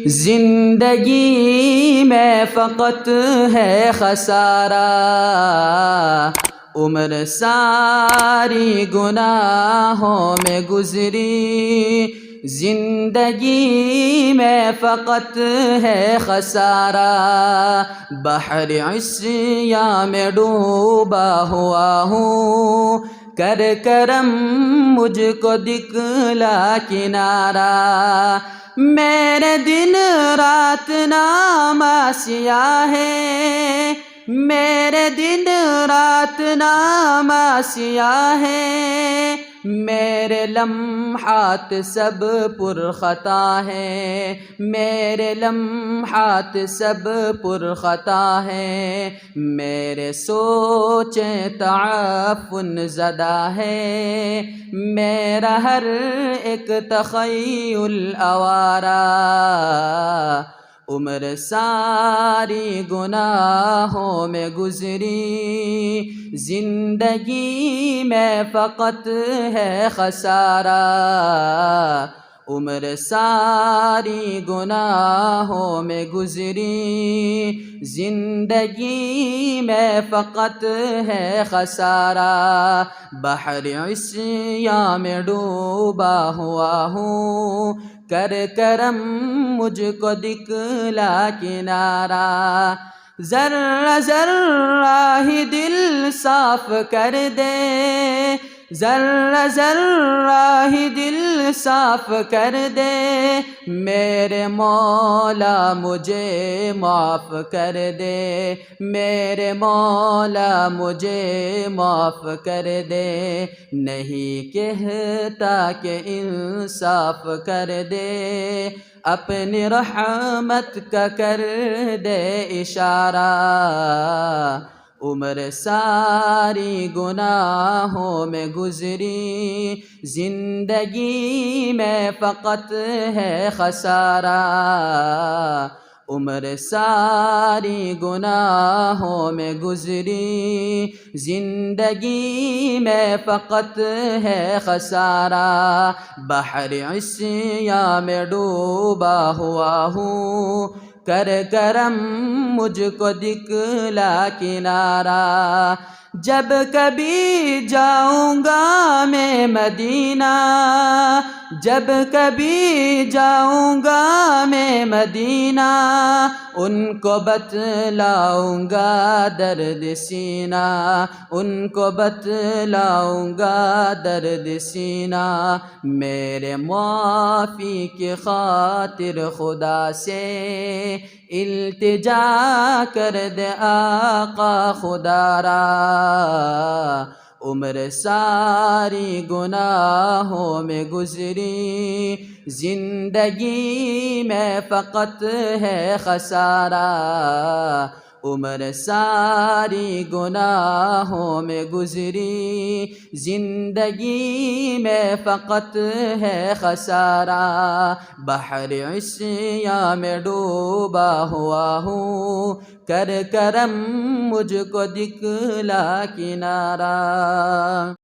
زندگی میں فقط ہے خسارہ، عمر ساری گناہوں میں گزری، زندگی میں فقط ہے خسارہ، بحر عصیاں میں ڈوبا ہوا ہوں، کر کرم مجھ کو دکھلا کنارہ، میرے دن رات نامہ سیاہ ہے، میرے دن رات نامہ سیاہ ہے، میرے لمحات سب پر خطا ہے، میرے لمحات سب پر خطا ہے، میرے سوچیں تعفن زدہ ہے، میرا ہر ایک تخیل آوارہ، عمر ساری گناہوں میں گزری، زندگی میں فقط ہے خسارہ، عمر ساری گناہوں میں گزری، زندگی میں فقط ہے خسارہ، بحر عصیاں میں ڈوبا ہوا ہوں، کر کرم مجھ کو دکھلا کنارہ، ذرہ ذرہ ہی دل صاف کر دے، ذرہ ذرہ ہی دل صاف کر دے، میرے مولا مجھے معاف کر دے، میرے مولا مجھے معاف کر دے، نہیں کہتا کہ انصاف کر دے، اپنی رحمت کا کر دے اشارہ، عمر ساری گناہوں میں گزری، زندگی میں فقط ہے خسارہ، عمر ساری گناہوں میں گزری، زندگی میں فقط ہے خسارہ، بحر عصیاں میں ڈوبا ہوا ہوں، کر کرم مجھ کو دکھلا کنارہ، جب کبھی جاؤں گا میں مدینہ، جب کبھی جاؤں گا میں مدینہ، ان کو بتلاؤں گا درد سینہ، ان کو بتلاؤں گا درد سینہ، میرے معافی کی خاطر خدا سے التجا کر دے آقا خدا را، عمر ساری گناہوں میں گزری، زندگی میں فقط ہے خسارہ، عمر ساری گناہوں میں گزری، زندگی میں فقط ہے خسارہ، بحر عصیاں میں ڈوبا ہوا ہوں، کر کرم مجھ کو دکھلا کنارہ۔